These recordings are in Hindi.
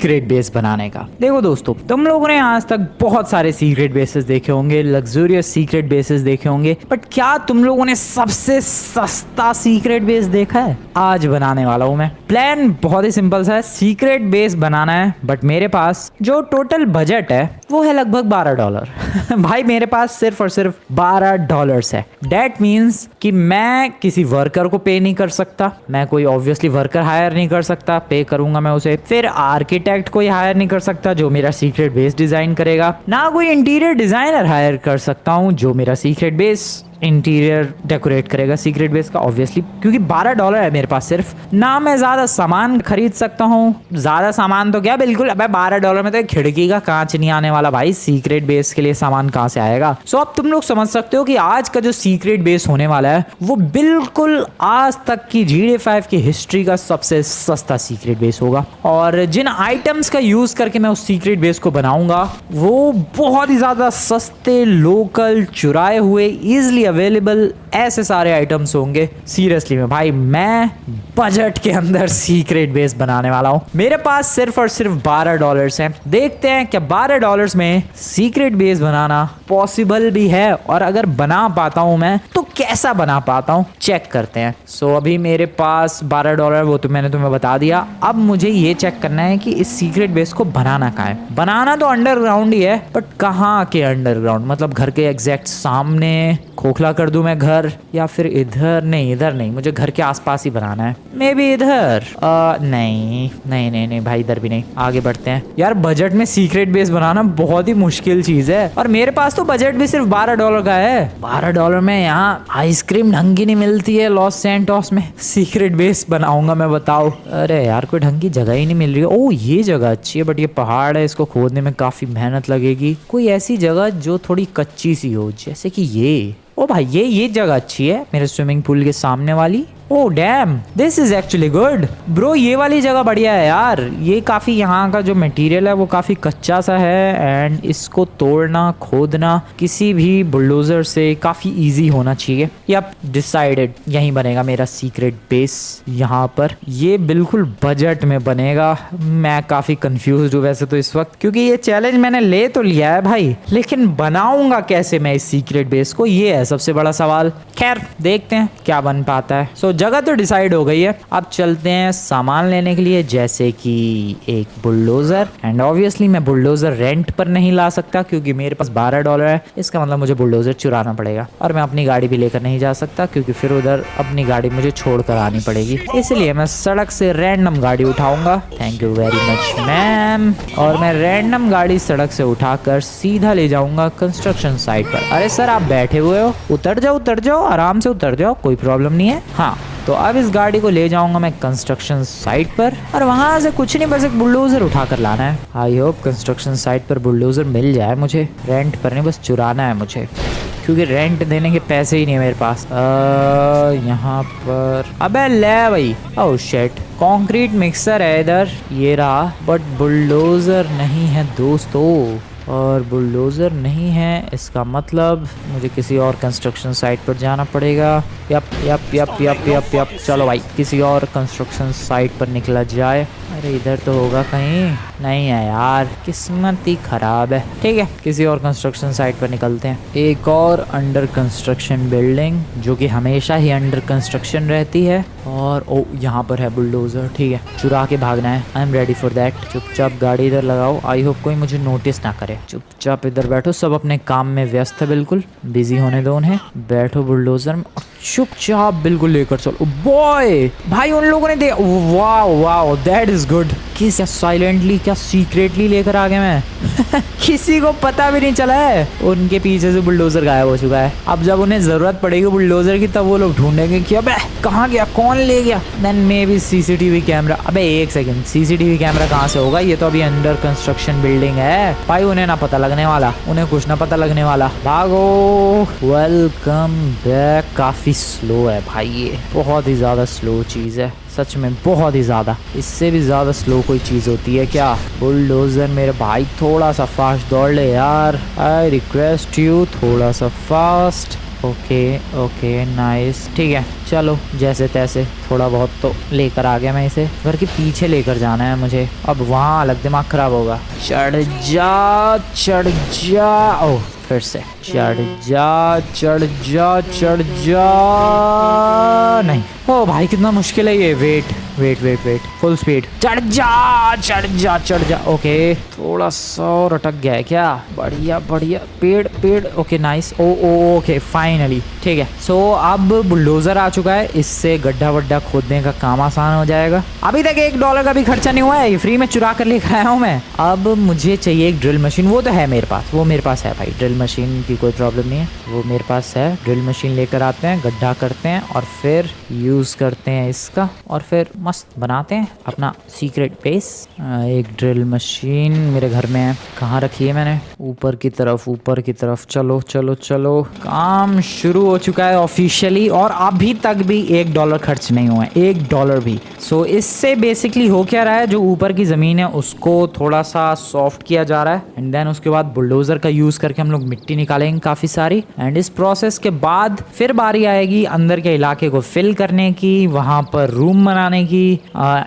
सीक्रेट बेस बनाने का। देखो दोस्तों, तुम लोगों ने आज तक बहुत सारे सीक्रेट बेसेस देखे होंगे, लग्जरियस सीक्रेट बेसेस देखे होंगे, बट क्या तुम लोगों ने सबसे सस्ता सीक्रेट बेस देखा है? आज बनाने वाला हूं मैं। प्लान बहुत ही सिंपल सा है, सीक्रेट बेस बनाना है, बट मेरे पास जो टोटल बजट है वो है लगभग $12। भाई मेरे पास सिर्फ और सिर्फ $12 है। डेट मीन्स कि मैं किसी वर्कर को पे नहीं कर सकता, मैं कोई ऑब्वियसली वर्कर हायर नहीं कर सकता, पे करूंगा मैं उसे। फिर आर्किटेक्ट कोई हायर नहीं कर सकता जो मेरा सीक्रेट बेस डिजाइन करेगा, ना कोई इंटीरियर डिजाइनर हायर कर सकता हूं जो मेरा सीक्रेट बेस इंटीरियर डेकोरेट करेगा सीक्रेट बेस का, ऑब्वियसली क्योंकि $12 है मेरे पास सिर्फ। ना मैं ज्यादा सामान खरीद सकता हूँ, ज्यादा सामान तो क्या, बिल्कुल। अब $12 में तो एक खिड़की का कांच नहीं आने वाला भाई, सीक्रेट बेस के लिए सामान कहाँ से आएगा? सो अब तुम लोग समझ सकते हो कि आज का जो सीक्रेट बेस होने वाला है वो बिल्कुल आज तक की GTA 5 की हिस्ट्री का सबसे सस्ता सीक्रेट बेस होगा। और जिन आइटम्स का यूज करके मैं उस सीक्रेट बेस को बनाऊंगा वो बहुत ही ज्यादा सस्ते, लोकल, चुराए हुए, इजिली अवेलेबल ऐसे सारे आइटम्स होंगे। सीरियसली में भाई, मैं बजट के अंदर सीक्रेट बेस बनाने वाला हूं। मेरे पास सिर्फ और सिर्फ $12 हैं। देखते हैं क्या $12 में सीक्रेट बेस बनाना पॉसिबल भी है, और अगर बना पाता हूं मैं तो कैसा बना पाता हूं, चेक करते हैं। सो अभी मेरे पास $12, वो तो मैंने तुम्हें बता दिया। अब मुझे ये चेक करना है कि इस सीक्रेट बेस को बनाना कहाँ है। बनाना तो अंडरग्राउंड ही है, बट कहाँ के अंडरग्राउंड? मतलब घर के एग्जैक्ट सामने खोखला कर दूं मैं घर, या फिर इधर? नहीं, इधर नहीं, मुझे घर के आसपास ही बनाना है। मे बी इधर। नहीं नहीं नहीं नहीं भाई, इधर भी नहीं। आगे बढ़ते हैं। यार बजट में सीक्रेट बेस बनाना बहुत ही मुश्किल चीज है, और मेरे पास तो बजट भी सिर्फ $12 का है। $12 में यहाँ आइसक्रीम ढंग की नहीं मिलती है लॉस सैंटोस में। सीक्रेट बेस बनाऊंगा मैं, बताओ? अरे यार कोई ढंग की जगह ही नहीं मिल रही है। ओ ये जगह अच्छी है, बट ये पहाड़ है, इसको खोदने में काफी मेहनत लगेगी। कोई ऐसी जगह जो थोड़ी कच्ची सी हो, जैसे कि ये। ओ भाई ये जगह अच्छी है, मेरे स्विमिंग पूल के सामने वाली। Oh damn, this is actually good bro. ये वाली जगह बढ़िया है यार। ये काफी, यहाँ का जो मटेरियल है वो काफी कच्चा सा है, एंड इसको तोड़ना, खोदना किसी भी बुलडोजर से काफी इजी होना चाहिए। यप, डिसाइडेड, यहीं बनेगा मेरा सीक्रेट बेस। यहाँ पर ये बिल्कुल बजट में बनेगा। मैं काफी कंफ्यूज हूँ वैसे तो इस वक्त, क्योंकि ये चैलेंज मैंने ले तो लिया है भाई, लेकिन बनाऊंगा कैसे मैं इस सीक्रेट बेस को, ये है सबसे बड़ा सवाल। खैर देखते हैं क्या बन पाता है। सो जगह तो डिसाइड हो गई है, अब चलते हैं सामान लेने के लिए, जैसे कि एक बुलडोजर। एंड ऑब्वियसली मैं बुलडोजर रेंट पर नहीं ला सकता क्योंकि मेरे पास $12 है। इसका मतलब मुझे बुलडोजर चुराना पड़ेगा, और मैं अपनी गाड़ी भी लेकर नहीं जा सकता क्योंकि फिर उधर अपनी गाड़ी मुझे छोड़ कर आनी पड़ेगी। इसलिए मैं सड़क से रैंडम गाड़ी उठाऊंगा। Thank you very much ma'am. और मैं रैंडम गाड़ी सड़क से उठाकर सीधा ले जाऊंगा कंस्ट्रक्शन साइट पर। अरे सर आप बैठे हुए हो, उतर जाओ, आराम से उतर जाओ, कोई प्रॉब्लम नहीं है। हाँ, तो अब इस गाड़ी को ले जाऊंगा मैं कंस्ट्रक्शन साइट पर, और वहां से कुछ नहीं, बस एक बुलडोजर उठा कर लाना है। आई होप कंस्ट्रक्शन साइट पर बुलडोजर मिल जाए मुझे, रेंट पर नहीं, बस चुराना है मुझे, क्योंकि रेंट देने के पैसे ही नहीं है मेरे पास। यहाँ पर, अबे ले भाई, ओह शिट, कंक्रीट मिक्सर है इधर, ये रहा, बट बुलडोजर नहीं है दोस्तों। और बुलडोजर नहीं है, इसका मतलब मुझे किसी और कंस्ट्रक्शन साइट पर जाना पड़ेगा। Yup yup yup yup yup yup, चलो भाई किसी और कंस्ट्रक्शन साइट पर निकला जाए। अरे इधर तो होगा कहीं, नहीं है यार, किस्मत ही खराब है। ठीक है, किसी और कंस्ट्रक्शन साइट पर निकलते हैं। एक और अंडर कंस्ट्रक्शन बिल्डिंग जो कि हमेशा ही अंडर कंस्ट्रक्शन रहती है, और ओ यहाँ पर है बुलडोजर। ठीक है, चुरा के भागना है। I am ready for that. चुपचाप गाड़ी इधर लगाओ, आई होप कोई मुझे नोटिस ना करे। चुपचाप इधर बैठो, सब अपने काम में व्यस्त है, बिल्कुल बिजी होने दो उन्हें। बैठो बुलडोजर में, चुपचाप बिल्कुल लेकर चलो। बॉय भाई उन लोगों ने दे, वाह वाह, दैट इज गुड। क्या साइलेंटली, क्या सीक्रेटली लेकर आ गए मैं। किसी को पता भी नहीं चला है। उनके पीछे से बुलडोजर गायब हो चुका है। अब जब उन्हें जरूरत पड़ेगी बुलडोजर की, तब वो लोग ढूंढेंगे कि अबे कहाँ गया, कौन ले गया। Then maybe CCTV camera. अबे एक सेकंड, सीसीटीवी कैमरा कहाँ से होगा? ये तो अभी अंडर कंस्ट्रक्शन बिल्डिंग है भाई, उन्हें ना पता लगने वाला, उन्हें कुछ ना पता लगने वाला। भागो। Welcome back. काफी स्लो है भाई, ये बहुत ही ज्यादा स्लो चीज है, सच में बहुत ही ज्यादा। इससे भी ज्यादा स्लो कोई चीज होती है क्या? बुलडोजर मेरे भाई, थोड़ा सा फास्ट दौड़ ले यार, आई रिक्वेस्ट यू, थोड़ा सा फास्ट। ओके ओके नाइस, ठीक है चलो जैसे तैसे थोड़ा बहुत तो लेकर आ गया मैं इसे। घर के पीछे लेकर जाना है मुझे, अब वहाँ अलग दिमाग खराब होगा। चढ़ जा चढ़ जा, ओह फिर से चढ़ जा चढ़ जा चढ़ जा, नहीं ओ भाई कितना मुश्किल है ये। Wait wait wait wait, full speed, चढ़ जा चढ़ जा चढ़ जा। ओके थोड़ा सा और अटक गया है क्या, बढ़िया बढ़िया, पेड़ पेड़, ओके नाइस, ओ ओ ओके फाइनली ठीक है। सो अब बुलडोजर आ चुका है, इससे गड्ढा वड्ढा खोदने का काम आसान हो जाएगा। अभी तक $1 का भी खर्चा नहीं हुआ है, ये फ्री में चुरा कर लेकर आया हूँ मैं। अब मुझे चाहिए एक ड्रिल मशीन, वो तो है मेरे पास, वो मेरे पास है भाई, ड्रिल मशीन की कोई प्रॉब्लम नहीं है, वो मेरे पास है। ड्रिल मशीन लेकर आते हैं, गड्ढा करते हैं और फिर यूज़ करते हैं इसका और फिर मस्त बनाते हैं अपना सीक्रेट बेस। एक ड्रिल मशीन मेरे घर में है, कहाँ रखी है मैंने, ऊपर की तरफ, ऊपर की तरफ। चलो चलो चलो, काम शुरू हो चुका है ऑफिशियली और अभी तक भी $1 खर्च नहीं हुआ है, $1 भी। सो इससे बेसिकली हो क्या रहा है, जो ऊपर की ज़मीन है उसको थोड़ा सा सॉफ्ट किया जा रहा है एंड देन उसके बाद बुलडोज़र का यूज़ करके हम लोग मिट्टी निकालेंगे काफ़ी सारी। एंड इस प्रोसेस के बाद फिर बारी आएगी अंदर के इलाके को फिल करने की, वहाँ पर रूम बनाने की,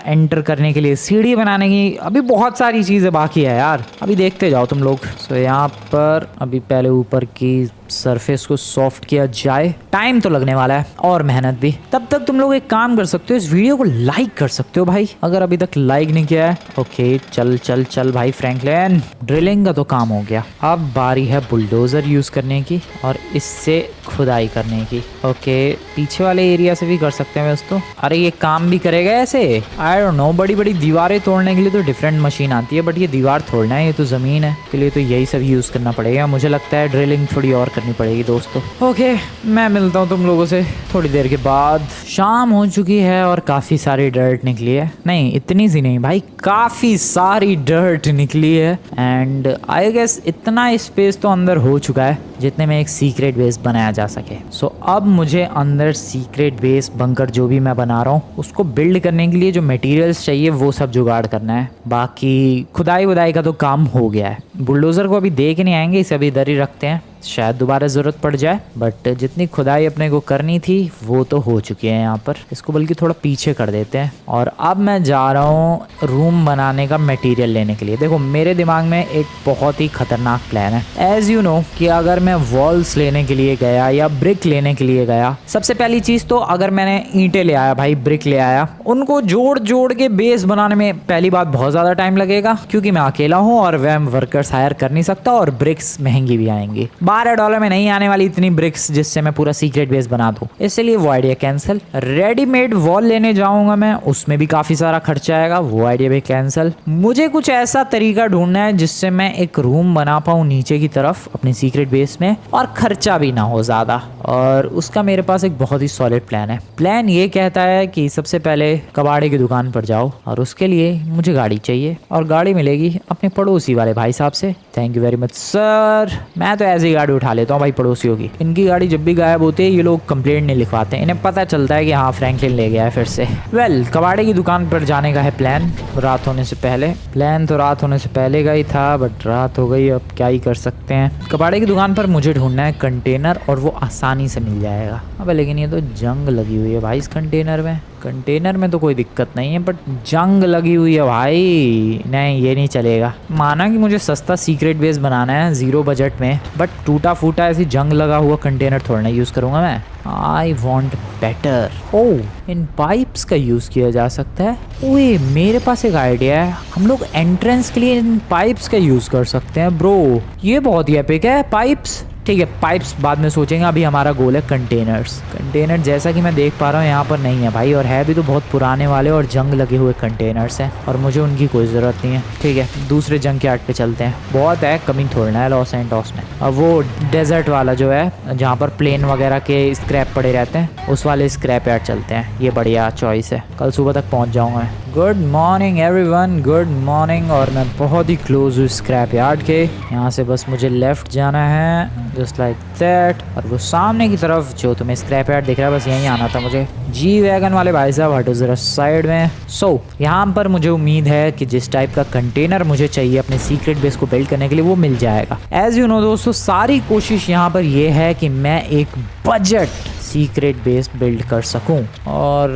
एंटर करने के लिए सीढ़ी बनाने की। अभी बहुत सारी चीज़ें बाकी है यार, अभी देखते जाओ तुम लोग। सो यहाँ पर अभी पहले ऊपर की सरफेस को सॉफ्ट किया जाए, टाइम तो लगने वाला है और मेहनत भी। तब तक तुम लोग एक काम कर सकते हो, इस वीडियो को लाइक कर सकते हो भाई, अगर अभी तक लाइक नहीं किया है। ओके चल चल चल भाई फ्रैंकलिन, ड्रिलिंग का तो काम हो गया, अब बारी है बुलडोजर यूज करने की और इससे खुदाई करने की। ओके पीछे वाले एरिया से भी कर सकते हैं दोस्तों। अरे ये काम भी करेगा ऐसे, आई डोंट नो। बड़ी बड़ी दीवारें तोड़ने के लिए तो डिफरेंट मशीन आती है, बट ये दीवार तोड़ना है, ये तो जमीन है, के लिए तो यही सब यूज करना पड़ेगा। मुझे लगता है ड्रिलिंग थोड़ी और करनी पड़ेगी दोस्तों। ओके मैं मिलता हूँ तुम लोगों से थोड़ी देर के बाद। शाम हो चुकी है और काफ़ी सारी डर्ट निकली है, नहीं इतनी सी नहीं भाई, काफ़ी सारी डर्ट निकली है। एंड आई गेस इतना स्पेस तो अंदर हो चुका है जितने में एक सीक्रेट बेस बनाया जा सके। सो अब मुझे अंदर सीक्रेट बेस बंकर जो भी मैं बना रहा हूँ उसको बिल्ड करने के लिए जो मटेरियल्स चाहिए वो सब जुगाड़ करना है। बाकी खुदाई वुदाई का तो काम हो गया है। बुलडोज़र को अभी दे के नहीं आएंगे, इसे अभी इधर ही रखते हैं, शायद दोबारा ज़रूरत पड़ जाए, बट जितनी खुदाई अपने को करनी थी वो तो हो चुकी है यहाँ पर। इसको बल्कि थोड़ा पीछे कर देते हैं और अब मैं जा रहा हूँ रूम बनाने का मटेरियल लेने के लिए। देखो मेरे दिमाग में एक बहुत ही खतरनाक प्लान है। एज यू नो कि अगर मैं वॉल्स लेने के लिए गया या ब्रिक लेने के लिए गया, सबसे पहली चीज़ तो अगर मैंने ईंटें ले आया भाई, ब्रिक ले आया, उनको जोड़ जोड़ के बेस बनाने में पहली बात बहुत ज़्यादा टाइम लगेगा क्योंकि मैं अकेला हूँ और वह वर्कर्स हायर कर नहीं सकता और ब्रिक्स महंगी भी आएंगी। $12 में नहीं आने वाली इतनी ब्रिक्स जिससे मैं पूरा सीक्रेट बेस बना दूं, इसलिए वो आइडिया कैंसिल। रेडीमेड वॉल लेने जाऊंगा मैं, उसमें भी काफी सारा खर्चा आएगा, वो आइडिया भी कैंसिल। मुझे कुछ ऐसा तरीका ढूंढना है जिससे मैं एक रूम बना पाऊं नीचे की तरफ अपने सीक्रेट बेस में और खर्चा भी ना हो ज्यादा, और उसका मेरे पास एक बहुत ही सॉलिड प्लान है। प्लान ये कहता है कि सबसे पहले कबाड़े की दुकान पर जाओ और उसके लिए मुझे गाड़ी चाहिए और गाड़ी मिलेगी अपने पड़ोसी वाले भाई साहब से। Thank you very much sir. मैं तो ऐसी गाड़ी उठा लेता हूँ भाई पड़ोसियों की, इनकी गाड़ी जब भी गायब होती है ये लोग कंप्लेंट नहीं लिखवाते हैं, इन्हें पता चलता है कि हाँ फ्रैंकलिन ले गया है फिर से। वेल कबाड़े की दुकान पर जाने का है प्लान रात होने से पहले। प्लान तो रात होने से पहले का ही था बट रात हो गई, अब क्या ही कर सकते हैं। कबाड़े की दुकान पर मुझे ढूंढना है कंटेनर और वो आसानी से मिल जाएगा। अब लेकिन ये तो जंग लगी हुई है भाई इस कंटेनर में। कंटेनर में तो कोई दिक्कत नहीं है बट जंग लगी हुई है भाई, नहीं ये नहीं चलेगा। माना कि मुझे सस्ता सीक्रेट बेस बनाना है 0 बजट में, बट टूटा फूटा ऐसी जंग लगा हुआ कंटेनर थोड़ा ना यूज़ करूँगा मैं। I want better. Oh in pipes का यूज़ किया जा सकता है। ओए मेरे पास एक आइडिया है, हम लोग एंट्रेंस के लिए इन पाइप्स का यूज़ कर सकते हैं ब्रो, ये बहुत ही एपिक है। पाइप्स ठीक है, पाइप्स बाद में सोचेंगे, अभी हमारा गोल है कंटेनर्स। कंटेनर जैसा कि मैं देख पा रहा हूँ यहाँ पर नहीं है भाई, और है भी तो बहुत पुराने वाले और जंग लगे हुए कंटेनर्स हैं और मुझे उनकी कोई ज़रूरत नहीं है। ठीक है दूसरे जंग के यार्ड पे चलते हैं, बहुत है कमी थोड़ना है लॉस एंटोस में। अब वो डेजर्ट वाला जो है जहाँ पर प्लेन वगैरह के स्क्रैप पड़े रहते हैं उस वाले स्क्रैप यार्ड चलते हैं, ये बढ़िया चॉइस है, कल सुबह तक पहुँच जाऊँगा मैं। Good morning everyone, good morning. और मैं बहुत ही क्लोज हूँ स्क्रैप यार्ड के, यहाँ से बस मुझे लेफ्ट जाना है जस्ट लाइक दैट, और वो सामने की तरफ जो तुम्हें स्क्रैप यार्ड दिख रहा है बस यहीं आना था मुझे। जी वैगन वाले भाई साहब हटो जरा साइड में। सो यहाँ पर मुझे उम्मीद है कि जिस टाइप का कंटेनर मुझे चाहिए अपने सीक्रेट बेस को बिल्ड करने के लिए वो मिल जाएगा। एज यू नो दोस्तों, सारी कोशिश यहाँ पर ये है कि मैं एक बजट सीक्रेट बेस बिल्ड कर सकूं। और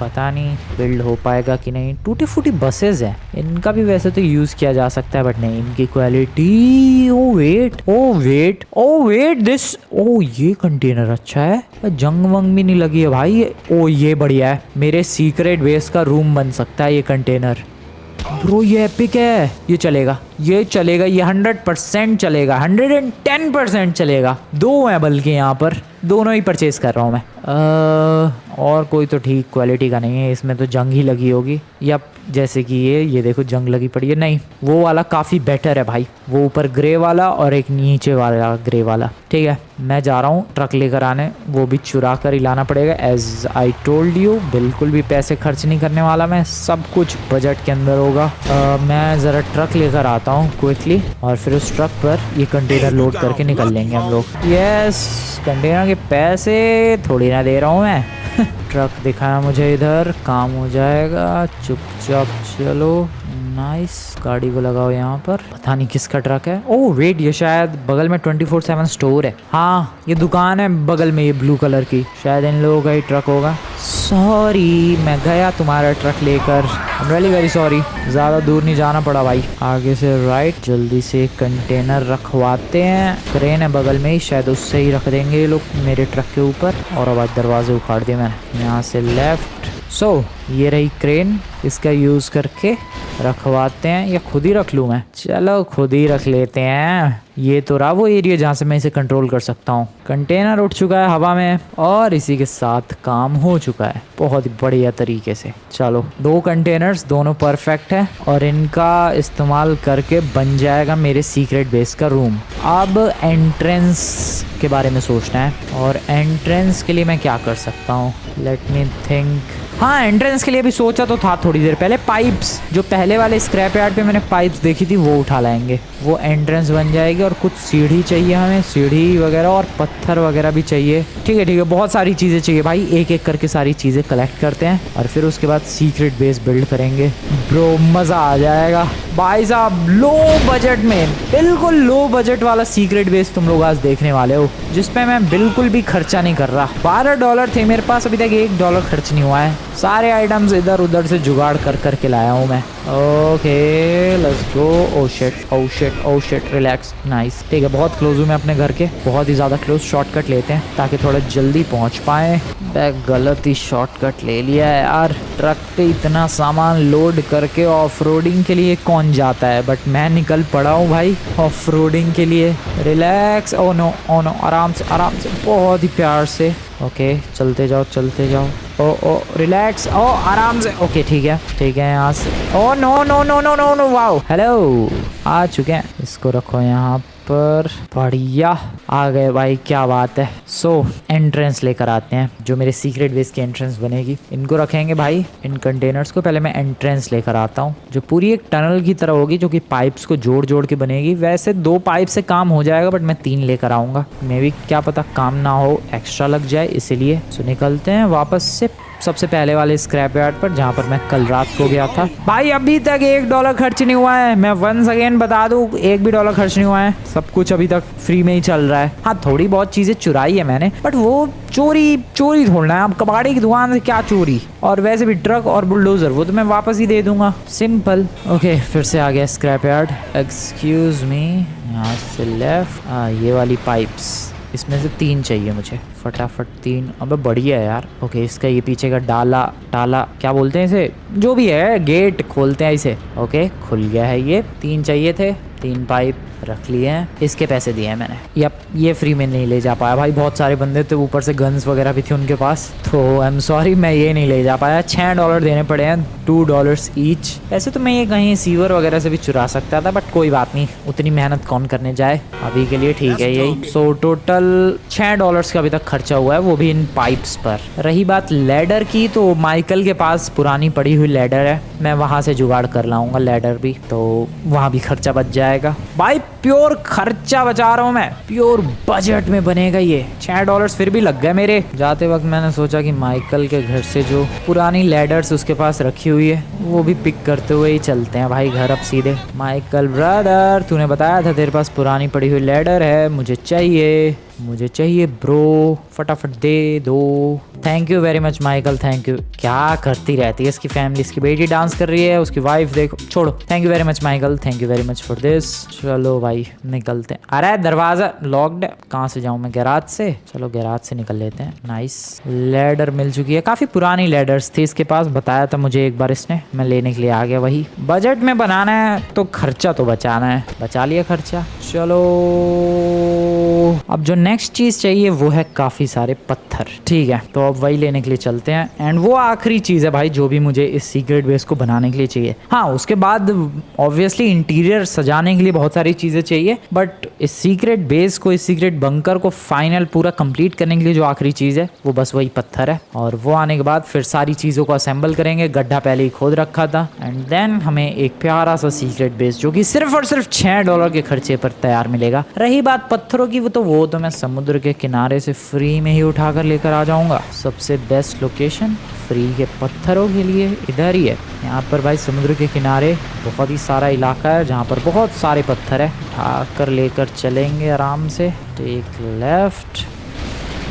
पता नहीं बिल्ड हो पाएगा कि नहीं। टूटी फूटी बसेस हैं, इनका भी वैसे तो यूज़ किया जा सकता है, बट नहीं, इनकी quality. Oh wait oh wait oh wait this, oh ये कंटेनर अच्छा है, जंग वंग भी नहीं लगी है भाई। ओ ये बढ़िया है, मेरे सीक्रेट बेस का रूम बन सकता है ये कंटेनर। ब्रो ये एपिक है, ये चलेगा, ये चलेगा, ये 100% चलेगा, 110% चलेगा। दो हैं बल्कि यहाँ पर, दोनों ही परचेज कर रहा हूँ मैं। और कोई तो ठीक क्वालिटी का नहीं है, इसमें तो जंग ही लगी होगी। या जैसे कि ये देखो जंग लगी पड़ी है। नहीं, वो वाला काफ़ी बेटर है भाई, वो ऊपर ग्रे वाला और एक नीचे वाला ग्रे वाला। ठीक है, मैं जा रहा हूँ ट्रक लेकर आने, वो भी चुरा कर ही लाना पड़ेगा। एज आई टोल्ड यू, बिल्कुल भी पैसे खर्च नहीं करने वाला मैं, सब कुछ बजट के अंदर होगा। मैं ज़रा ट्रक लेकर आता हूँ क्विकली, और फिर उस ट्रक पर ये कंटेनर लोड करके निकल लेंगे हम लोग। यस, कंटेनर के पैसे थोड़ी ना दे रहा हूँ मैं। ट्रक दिखाया मुझे इधर, काम हो जाएगा, चुपचाप चलो। नाइस, गाड़ी को लगाओ यहाँ पर। पता नहीं किसका ट्रक है। ओह वेट, ये शायद बगल में 24/7 स्टोर है। हाँ, ये दुकान है बगल में, ये ब्लू कलर की, शायद इन लोगों का ही ट्रक होगा। सॉरी, मैं गया तुम्हारा ट्रक लेकर, I am really very sorry. ज़्यादा दूर नहीं जाना पड़ा भाई, आगे से राइट। जल्दी से कंटेनर रखवाते हैं, क्रेन है बगल में ही, शायद उससे ही रख देंगे ये लोग मेरे ट्रक के ऊपर। और अब दरवाजे उखाड़ दिए मैंने। यहाँ से लेफ्ट। ये रही क्रेन, इसका यूज़ करके रखवाते हैं, या खुद ही रख लूँ मैं? चलो खुद ही रख लेते हैं। ये तो रहा वो एरिया जहाँ से मैं इसे कंट्रोल कर सकता हूँ। कंटेनर उठ चुका है हवा में, और इसी के साथ काम हो चुका है बहुत ही बढ़िया तरीके से। चलो, 2 कंटेनर्स, दोनों परफेक्ट है, और इनका इस्तेमाल करके बन जाएगा मेरे सीक्रेट बेस का रूम। अब एंट्रेंस के बारे में सोचना है, और एंट्रेंस के लिए मैं क्या कर सकता हूँ? Let me think. हाँ, एंट्रेंस के लिए भी सोचा तो था थोड़ी देर पहले। पाइप्स, जो पहले वाले स्क्रैप यार्ड पे मैंने पाइप्स देखी थी, वो उठा लाएंगे, वो एंट्रेंस बन जाएगी। और कुछ सीढ़ी चाहिए हमें, सीढ़ी वगैरह, और पत्थर वगैरह भी चाहिए। ठीक है, बहुत सारी चीज़ें चाहिए भाई, एक एक करके सारी चीज़ें कलेक्ट करते हैं, और फिर उसके बाद सीक्रेट बेस बिल्ड करेंगे। ब्रो मज़ा आ जाएगा भाई साहब। लो बजट में, बिल्कुल लो बजट वाला सीक्रेट बेस तुम लोग आज देखने वाले हो, जिसपे मैं बिल्कुल भी खर्चा नहीं कर रहा। $12 थे मेरे पास, अभी तक $1 खर्च नहीं हुआ है। सारे आइटम्स इधर उधर से जुगाड़ कर करके लाया हूँ मैं। Okay let's go. Oh shit oh shit oh shit, relax, nice. ठीक है, बहुत क्लोज हूँ मैं अपने घर के, बहुत ही ज़्यादा क्लोज। शॉर्टकट लेते हैं ताकि थोड़ा जल्दी पहुँच पाएँ। मैं गलत ही शॉर्टकट ले लिया है यार। ट्रक पे इतना सामान लोड करके ऑफ रोडिंग के लिए कौन जाता है, बट मैं निकल पड़ा हूँ भाई ऑफ रोडिंग के लिए। रिलैक्स, ओ नो आराम से आराम से, बहुत ही प्यार से। ओके, चलते जाओ चलते जाओ। ओ रिलैक्स, ओ आराम से। ओके ठीक है यहाँ से। ओ नो वाओ, हेलो, आ चुके हैं। इसको रखो यहाँ पर, बढ़िया, आ गए भाई, क्या बात है। एंट्रेंस लेकर आते हैं, जो मेरे सीक्रेट बेस की एंट्रेंस बनेगी। इनको रखेंगे भाई, इन कंटेनर्स को। पहले मैं एंट्रेंस लेकर आता हूँ, जो पूरी एक टनल की तरह होगी, जो कि पाइप्स को जोड़ जोड़ के बनेगी। वैसे 2 पाइप से काम हो जाएगा, बट मैं 3 लेकर आऊँगा। मे भी क्या पता काम ना हो, एक्स्ट्रा लग जाए, इसीलिए। निकलते हैं वापस से सबसे पहले वाले स्क्रैप यार्ड पर, जहाँ पर मैं कल रात को गया था। भाई अभी तक $1 खर्च नहीं हुआ है, मैं वंस अगेन बता दूं, $1 भी खर्च नहीं हुआ है। सब कुछ अभी तक फ्री में ही चल रहा है। हाँ, थोड़ी बहुत चीजें चुराई है मैंने, बट वो चोरी थोड़ना है। अब कबाड़ी की दुकान से क्या चोरी। और वैसे भी ट्रक और बुलडोजर, वो तो मैं वापस ही दे दूंगा, सिंपल। ओके, फिर से आ गया स्क्रैप यार्ड। एक्सक्यूज मी, यहाँ से लेफ्ट। ये वाली पाइप्स, इसमें से 3 चाहिए मुझे, फटाफट 3। अबे बढ़िया है यार। ओके, इसका ये पीछे का टाला क्या बोलते हैं इसे, जो भी है, गेट खोलते हैं इसे। ओके, खुल गया है। ये 3 चाहिए थे, 3 पाइप रख लिए हैं। इसके पैसे दिए हैं मैंने। ये फ्री में नहीं ले जा पाया भाई, बहुत सारे बंदे थे, ऊपर से गन्स वगैरह भी थे उनके पास, तो आई एम सॉरी, मैं ये नहीं ले जा पाया। $6 देने पड़े हैं, $2 ईच। ऐसे तो मैं ये कहीं सीवर वगैरह से भी चुरा सकता था, बट कोई बात नहीं, उतनी मेहनत कौन करने जाए। अभी के लिए ठीक है यही। टोटल $6 का अभी तक खर्चा हुआ है, वो भी इन पाइप्स पर। रही बात लैडर की, तो माइकल के पास पुरानी पड़ी हुई लैडर है, मैं वहाँ से जुगाड़ कर लाऊंगा लैडर भी, तो वहाँ भी खर्चा बच जाएगा भाई। प्योर खर्चा बचा रहा हूँ मैं, प्योर बजट में बनेगा ये। $6 फिर भी लग गए मेरे। जाते वक्त मैंने सोचा कि माइकल के घर से जो पुरानी लैडर्स उसके पास रखी हुई है वो भी पिक करते हुए ही चलते हैं भाई घर अब सीधे। माइकल ब्रदर, तूने बताया था तेरे पास पुरानी पड़ी हुई लैडर है, मुझे चाहिए ब्रो, फटाफट दे दो। Thank you very much Michael, thank you. क्या करती रहती है इसकी फैमिली, इसकी बेटी डांस कर रही है, उसकी वाइफ देखो, छोड़ो। Thank you very much Michael, thank you very much for this. चलो भाई निकलते हैं। अरे दरवाजा लॉक्ड है, कहाँ से जाऊँ मैं? गैराज से? चलो गैराज से निकल लेते हैं। नाइस, लैडर मिल चुकी है। काफी पुरानी लैडर्स थी इसके पास, बताया था मुझे एक बार इसने, मैं लेने के लिए आ गया। वही बजट में बनाना है तो खर्चा तो बचाना है, बचा लिया खर्चा। चलो अब जो नेक्स्ट चीज चाहिए वो है काफी सारे पत्थर। ठीक है, तो अब वही लेने के लिए चलते हैं। एंड वो आखिरी चीज है भाई जो भी मुझे इस सीक्रेट बेस को बनाने के लिए चाहिए। हाँ, उसके बाद ऑब्वियसली इंटीरियर सजाने के लिए बहुत सारी चीजें चाहिए, बट इस सीक्रेट बेस को, इस सीक्रेट बंकर को फाइनल पूरा कंप्लीट करने के लिए जो आखिरी चीज है वो बस वही पत्थर है। और वो आने के बाद फिर सारी चीजों को असेंबल करेंगे। गड्ढा पहले ही खोद रखा था। एंड देन हमें एक प्यारा सा सीक्रेट बेस जो कि सिर्फ और सिर्फ $6 के खर्चे पर तैयार मिलेगा। रही बात पत्थरों की, वो तो मैं समुद्र के किनारे से फ्री में ही उठाकर लेकर आ जाऊंगा। सबसे बेस्ट लोकेशन फ्री के पत्थरों के लिए इधर ही है। यहाँ पर भाई समुद्र के किनारे बहुत ही सारा इलाका है जहाँ पर बहुत सारे पत्थर है। उठाकर लेकर चलेंगे आराम से। टेक लेफ्ट,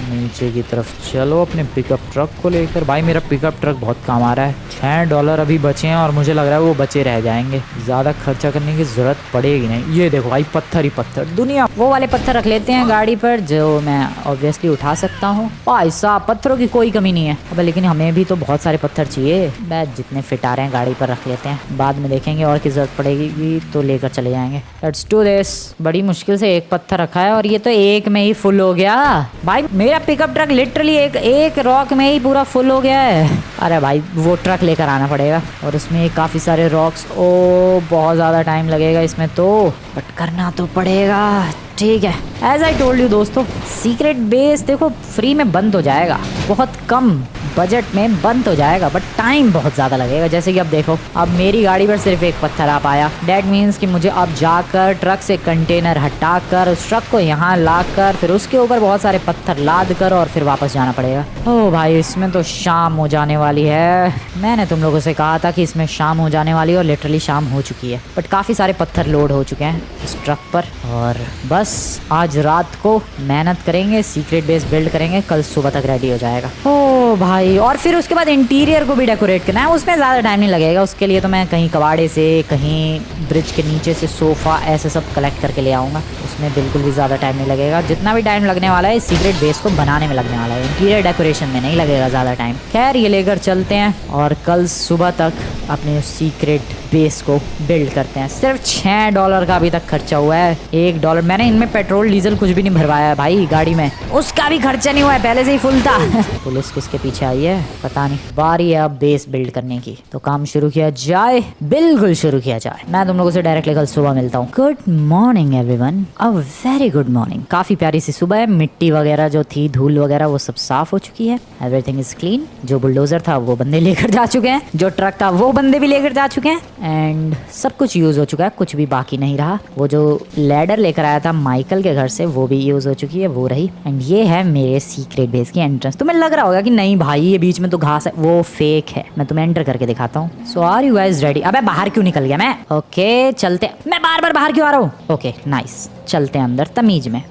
नीचे की तरफ चलो अपने पिकअप ट्रक को लेकर। भाई मेरा पिकअप ट्रक बहुत काम आ रहा है। $6 अभी बचे हैं और मुझे लग रहा है वो बचे रह जाएंगे, ज़्यादा खर्चा करने की ज़रूरत पड़ेगी नहीं। ये देखो भाई पत्थर ही पत्थर, दुनिया। वो वाले पत्थर रख लेते हैं गाड़ी पर जो मैं ऑब्वियसली उठा सकता हूँ। भाई साहब पत्थरों की कोई कमी नहीं है। अब लेकिन हमें भी तो बहुत सारे पत्थर चाहिए। बैग जितने फिट आ रहे हैं गाड़ी पर रख लेते हैं, बाद में देखेंगे और की ज़रूरत पड़ेगी तो लेकर चले जाएंगे। Let's do this. बड़ी मुश्किल से एक पत्थर रखा है और ये तो एक में ही फुल हो गया। भाई मेरा पिकअप ट्रक लिटरली एक रॉक में ही पूरा फुल हो गया है। अरे भाई वो ट्रक लेकर आना पड़ेगा और उसमें काफ़ी सारे रॉक्स। ओ बहुत ज़्यादा टाइम लगेगा इसमें तो, बट करना तो पड़ेगा। ठीक है, एज आई टोल्ड यू दोस्तों, सीक्रेट बेस देखो फ्री में बंद हो जाएगा, बहुत कम बजट में बंद हो जाएगा, बट टाइम बहुत ज़्यादा लगेगा। जैसे कि अब देखो, अब मेरी गाड़ी पर सिर्फ एक पत्थर आ पाया। डैट मीन्स कि मुझे अब जाकर ट्रक से कंटेनर हटाकर उस ट्रक को यहाँ लाकर फिर उसके ऊपर बहुत सारे पत्थर लाद कर और फिर वापस जाना पड़ेगा। ओह भाई इसमें तो शाम हो जाने वाली है। मैंने तुम लोगों से कहा था कि इसमें शाम हो जाने वाली है और लिटरली शाम हो चुकी है। बट काफ़ी सारे पत्थर लोड हो चुके हैं इस ट्रक पर और बस आज रात को मेहनत करेंगे, सीक्रेट बेस बिल्ड करेंगे, कल सुबह तक रेडी हो जाएगा। ओह भाई, और फिर उसके बाद इंटीरियर को भी डेकोरेट करना है। उसमें ज़्यादा टाइम नहीं लगेगा। उसके लिए तो मैं कहीं कबाड़े से, कहीं ब्रिज के नीचे से सोफ़ा ऐसे सब कलेक्ट करके ले आऊँगा। उसमें बिल्कुल भी ज़्यादा टाइम नहीं लगेगा। जितना भी टाइम लगने वाला है सीक्रेट बेस को बनाने में लगने वाला है, इंटीरियर डेकोरेशन में नहीं लगेगा ज़्यादा टाइम। खैर ये लेकर चलते हैं और कल सुबह तक अपने सीक्रेट बेस को बिल्ड करते हैं। सिर्फ $6 का अभी तक खर्चा हुआ है। $1 मैंने इनमें पेट्रोल डीजल कुछ भी नहीं भरवाया है भाई गाड़ी में, उसका भी खर्चा नहीं हुआ है, पहले से ही फुल था। पुलिस किसके पीछे आई है पता नहीं। बारी है अब बेस बिल्ड करने की, तो काम शुरू किया जाए, बिल्कुल शुरू किया जाए। मैं तुम लोगों से डायरेक्टली कल सुबह मिलता हूँ। Good morning everyone, a very good morning. काफी प्यारी सी सुबह है। मिट्टी वगैरह जो थी, धूल वगैरह वो सब साफ हो चुकी है। Everything is clean. जो बुलडोजर था वो बंदे लेकर जा चुके हैं, जो ट्रक था वो बंदे भी लेकर जा चुके हैं एंड सब कुछ यूज हो चुका है, कुछ भी बाकी नहीं रहा। वो जो लैडर लेकर आया था माइकल के घर से वो भी यूज हो चुकी है, वो रही। एंड ये है मेरे सीक्रेट बेस की एंट्रेंस। तुम्हें लग रहा होगा कि नहीं भाई ये बीच में तो घास है, वो फेक है। मैं तुम्हें एंटर करके दिखाता हूँ। सो आर यू गाइस रेडी? अबे बाहर क्यों निकल गया मैं? ओके चलते। मैं बार बार बाहर क्यों आ रहा हूँ? ओके नाइस, चलते हैं अंदर तमीज में।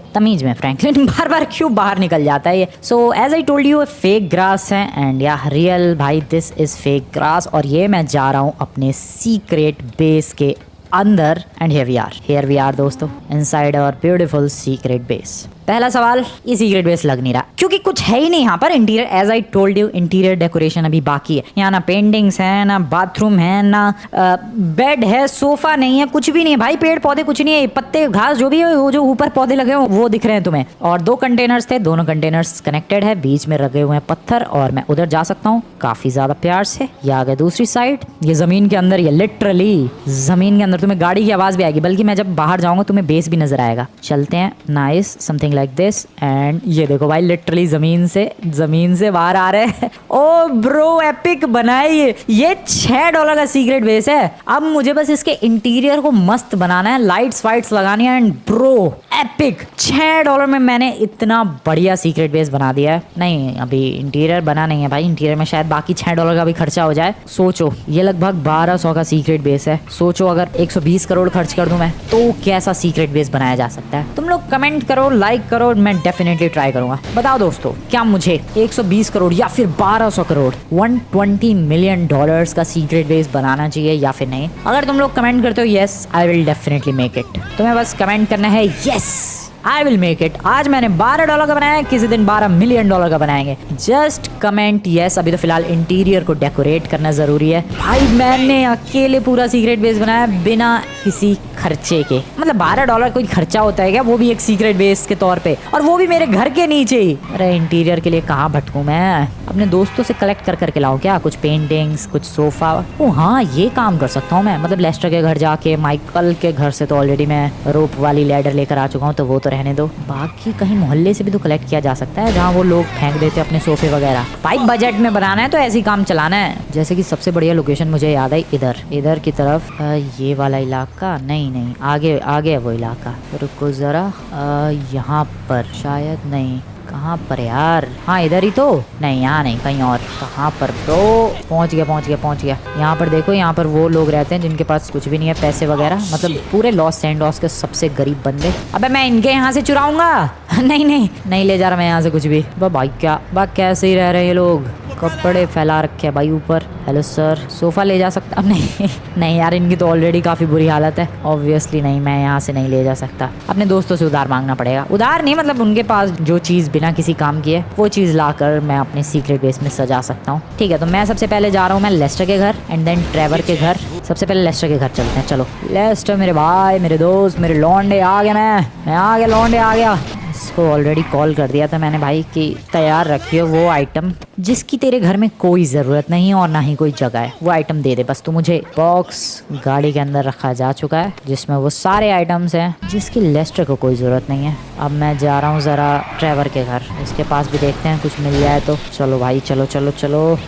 फ्रैंकलिन बार बार क्यों बाहर निकल जाता है ये? So as I told you fake grass है एंड या रियल भाई दिस इज फेक ग्रास। और ये मैं जा रहा हूँ अपने सीक्रेट बेस के अंदर एंड हियर वी आर दोस्तों, inside our beautiful secret base. पहला सवाल, ये सीक्रेट बेस लग नहीं रहा क्योंकि कुछ है ही नहीं यहाँ पर। Interior as I told you, interior decoration अभी बाकी है। यहाँ ना पेंटिंग्स है, ना बाथरूम है, ना बेड है, सोफा नहीं है, कुछ भी नहीं है भाई। पेड़ पौधे कुछ नहीं है, पत्ते घास जो भी है, वो जो ऊपर पौधे लगे हुए वो दिख रहे हैं तुम्हें। और 2 कंटेनर्स थे, दोनों कंटेनर्स कनेक्टेड है, बीच में लगे हुए हैं पत्थर और मैं उधर जा सकता हूँ काफी ज्यादा प्यार से। ये आ गए दूसरी साइड, ये जमीन के अंदर, ये लिटरली जमीन के अंदर तुम्हें गाड़ी की आवाज भी आएगी, बल्कि मैं जब बाहर जाऊंगा तुम्हें बेस भी नजर आएगा। चलते हैं, nice, something like this. And ये देखो भाई लिटरली लिटरली जमीन से बाहर आ रहे हैं। ओ ब्रो एपिक बनाए ये $6 का सीक्रेट बेस है। अब मुझे बस इसके इंटीरियर को मस्त बनाना है, लाइट्स वाइट्स लगानी है, एंड ब्रो एपिक $6 में मैंने इतना बढ़िया सीक्रेट बेस बना दिया है। नहीं अभी इंटीरियर बना नहीं है भाई, इंटीरियर में शायद बाकी $6 का भी खर्चा हो जाए। सोचो ये लगभग 1200 का सीक्रेट बेस है। सोचो अगर 120 करोड़ खर्च कर दूं मैं तो कैसा सीक्रेट बेस बनाया जा सकता है। तुम लोग कमेंट करो, लाइक करो, मैं डेफिनेटली ट्राई करूंगा। बताओ दोस्तों क्या मुझे 120 करोड़ या फिर 1200 करोड़ $120 मिलियन का सीक्रेट बेस बनाना चाहिए या फिर नहीं। अगर तुम लोग कमेंट करते हो yes I will definitely make it, तुम्हें बस कमेंट करना है yes I will make it. आज मैंने $12 का बनाया है, किसी दिन $12 मिलियन का बनाएंगे। Just comment yes. अभी तो फिलहाल इंटीरियर को डेकोरेट करना जरूरी है। भाई मैंने अकेले पूरा सीक्रेट बेस बनाया बिना किसी खर्चे के। मतलब $12 कोई खर्चा होता है क्या, वो भी एक सीक्रेट बेस के तौर पे, और वो भी मेरे घर के नीचे ही। अरे इंटीरियर के लिए कहाँ भटकूं मैं, अपने दोस्तों से कलेक्ट कर करके लाऊं क्या, कुछ पेंटिंग्स, कुछ सोफा। ओ हाँ ये काम कर सकता हूँ मैं, मतलब लेस्टर के घर जाके, माइकल के घर से तो ऑलरेडी मैं रोप वाली लैडर लेकर आ चुका हूँ, तो वो तो रहने दो। बाकी कहीं मोहल्ले से भी तो कलेक्ट किया जा सकता है जहाँ वो लोग फेंक देते अपने सोफे वगैरह। भाई बजट में बनाना है तो ऐसे ही काम चलाना है। जैसे कि सबसे बढ़िया लोकेशन मुझे याद आई, इधर की तरफ ये वाला इलाका, नहीं आगे है वो इलाका। रुको जरा, यहाँ पर शायद नहीं, कहाँ पर यार, हाँ इधर ही तो नहीं, यहाँ नहीं कहीं और। कहाँ पर ब्रो, पहुँच गया। यहाँ पर देखो, यहाँ पर वो लोग रहते हैं जिनके पास कुछ भी नहीं है पैसे वगैरह, मतलब पूरे लॉस सैंडोस के सबसे गरीब बंदे। अबे मैं इनके यहाँ से चुराऊंगा नहीं ले जा रहा मैं यहाँ से कुछ भी। भाई क्या कैसे ही रह रहे हैं ये लोग, कपड़े फैला रखे हैं भाई ऊपर। हेलो सर, सोफा ले जा सकता? अब नहीं यार, इनकी तो ऑलरेडी काफ़ी बुरी हालत है। ऑब्वियसली नहीं, मैं यहाँ से नहीं ले जा सकता। अपने दोस्तों से उधार मांगना पड़ेगा। उधार नहीं, मतलब उनके पास जो चीज़ बिना किसी काम की है वो चीज़ लाकर मैं अपने सीक्रेट बेस में सजा सकता हूँ। ठीक है, तो मैं सबसे पहले जा रहा हूँ मैं लेस्टर के घर एंड देन ट्रेवर के घर। सबसे पहले लेस्टर के घर चलते हैं। चलो लेस्टर मेरे भाई, मेरे दोस्त, मेरे लौंडे आ गए। मैं आ गया, लौंडे आ गया। इसको ऑलरेडी कॉल कर दिया था मैंने भाई कि तैयार रखियो वो आइटम जिसकी तेरे घर में कोई ज़रूरत नहीं है और ना ही कोई जगह है, वो आइटम दे दे बस तू मुझे। बॉक्स गाड़ी के अंदर रखा जा चुका है जिसमें वो सारे आइटम्स हैं जिसकी लेस्टर को कोई ज़रूरत नहीं है। अब मैं जा रहा हूँ ज़रा ट्रेवर के घर, उसके पास भी देखते हैं कुछ मिल जाए तो। चलो भाई चलो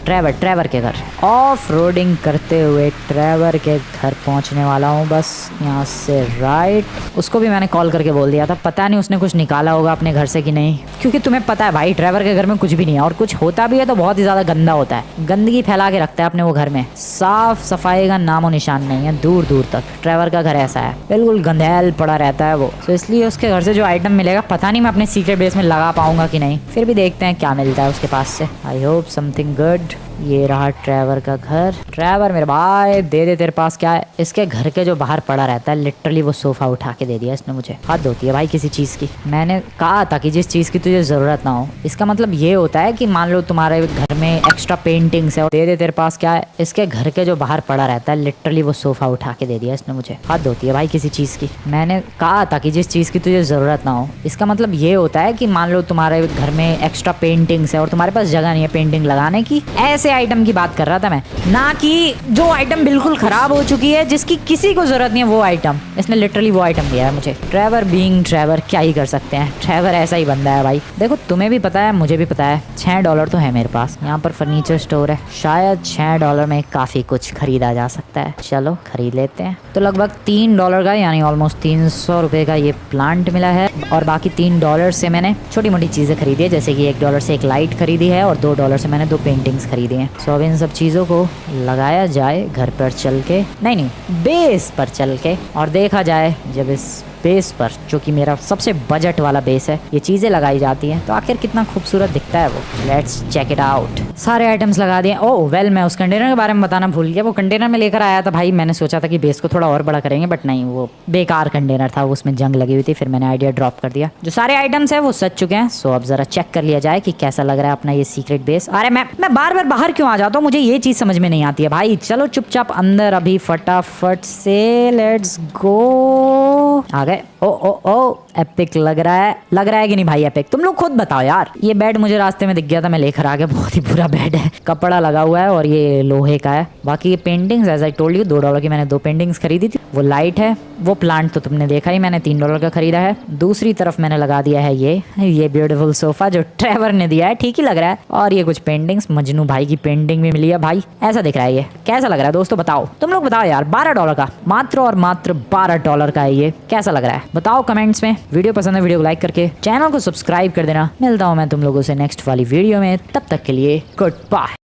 ट्रेवर के घर। ऑफ रोडिंग करते हुए ट्रेवर के घर पहुँचने वाला हूँ बस यहाँ से राइट। उसको भी मैंने कॉल करके बोल दिया था, पता नहीं उसने कुछ निकाला होगा अपने घर से कि नहीं, क्योंकि तुम्हें पता है भाई ट्रेवर के घर में कुछ भी नहीं है, और कुछ होता भी है तो बहुत ही ज्यादा गंदा होता है। गंदगी फैला के रखता है अपने वो घर में, साफ सफाई का नामो निशान नहीं है दूर दूर तक। ट्रेवर का घर ऐसा है, बिल्कुल गंदेल पड़ा रहता है वो। तो इसलिए उसके घर से जो आइटम मिलेगा पता नहीं मैं अपने सीक्रेट बेस में लगा पाऊंगा कि नहीं, फिर भी देखते हैं क्या मिलता है उसके पास से। I hope something good. ये रहा ट्रेवर का घर। ट्रेवर मेरे भाई दे दे, तेरे पास क्या है? इसके घर के जो बाहर पड़ा रहता है लिटरली वो सोफा उठा के दे दिया इसने मुझे। हद होती है भाई किसी चीज़ की। मैंने कहा था कि जिस चीज़ की तुझे ज़रूरत ना हो। इसका मतलब ये होता है कि मान लो तुम्हारे घर में एक्स्ट्रा पेंटिंग्स है, और दे दे तेरे पास क्या है? इसके घर के जो बाहर पड़ा रहता है लिटरली वो सोफा उठा के दे दिया इसने मुझे। हद होती है भाई किसी चीज़ की। मैंने कहा था कि जिस चीज़ की तुझे ज़रूरत ना हो। इसका मतलब ये होता है कि मान लो तुम्हारे घर में एक्स्ट्रा पेंटिंग्स है और तुम्हारे पास जगह नहीं है पेंटिंग लगाने की, ऐसे आइटम की बात कर रहा था मैं, ना कि जो आइटम बिल्कुल खराब हो चुकी है जिसकी किसी को जरूरत नहीं है वो आइटम। इसने लिटरली वो आइटम दिया है मुझे। ट्रेवर बीइंग ट्रेवर, क्या ही कर सकते हैं, ट्रेवर ऐसा ही बंदा है भाई। देखो तुम्हें भी पता है मुझे भी पता है, $6 तो है मेरे पास। यहाँ पर फर्नीचर स्टोर है, शायद $6 में काफी कुछ खरीदा जा सकता है। चलो खरीद लेते हैं। तो लगभग $3 का यानी ऑलमोस्ट 300 रुपए का ये प्लांट मिला है, और बाकी $3 से मैंने छोटी मोटी चीजें खरीदी है, जैसे कि $1 से एक लाइट खरीदी है और $2 से मैंने 2 पेंटिंग्स खरीदी हैं। सो अब इन सब चीज़ों को लगाया जाए घर पर चल के, नहीं बेस पर चल के, और देखा जाए जब इस बेस पर, जो कि मेरा सबसे बजट वाला बेस है, ये चीज़ें लगाई जाती हैं तो आखिर कितना खूबसूरत दिखता है वो। Let's check it out. सारे आइटम्स लगा दिए। ओह वेल, मैं उस कंटेनर के बारे में बताना भूल गया। वो कंटेनर में लेकर आया था भाई, मैंने सोचा था कि बेस को थोड़ा और बड़ा करेंगे, बट नहीं, वो बेकार कंटेनर था, उसमें जंग लगी हुई थी, फिर मैंने आइडिया ड्रॉप कर दिया। जो सारे आइटम्स है वो सज चुके हैं। सो अब जरा चेक कर लिया जाए कि कैसा लग रहा है अपना ये सीक्रेट बेस। अरे मैं बार बार बाहर क्यों आ जाता हूँ, मुझे ये चीज़ समझ में नहीं आती है भाई। चलो चुपचाप अंदर अभी फटाफट से, लेट्स गो। आ गए। ओ एपिक लग रहा है कि नहीं भाई एपिक? तुम लोग खुद बताओ यार। ये बेड मुझे रास्ते में दिख गया था, मैं लेकर आ गया। बहुत ही बुरा बेड है, कपड़ा लगा हुआ है और ये लोहे का है। बाकी ये paintings as I told you $2 की मैंने 2 पेंटिंग्स खरीदी थी। वो लाइट है, वो प्लांट तो तुमने देखा ही, मैंने $3 का खरीदा है। दूसरी तरफ मैंने लगा दिया है ये ब्यूटीफुल सोफा जो ट्रेवर ने दिया है, ठीक ही लग रहा है। और ये कुछ पेंटिंग्स, मजनू भाई की पेंटिंग भी मिली है भाई। ऐसा दिख रहा है ये, कैसा लग रहा है दोस्तों बताओ? तुम लोग बताओ यार। $12 का, मात्र और मात्र $12 का है ये। कैसा लग रहा है बताओ कमेंट्स में। वीडियो पसंद है वीडियो को लाइक करके चैनल को सब्सक्राइब कर देना। मिलता हूँ मैं तुम लोगों से नेक्स्ट वाली वीडियो में, तब तक के लिए गुड बाय।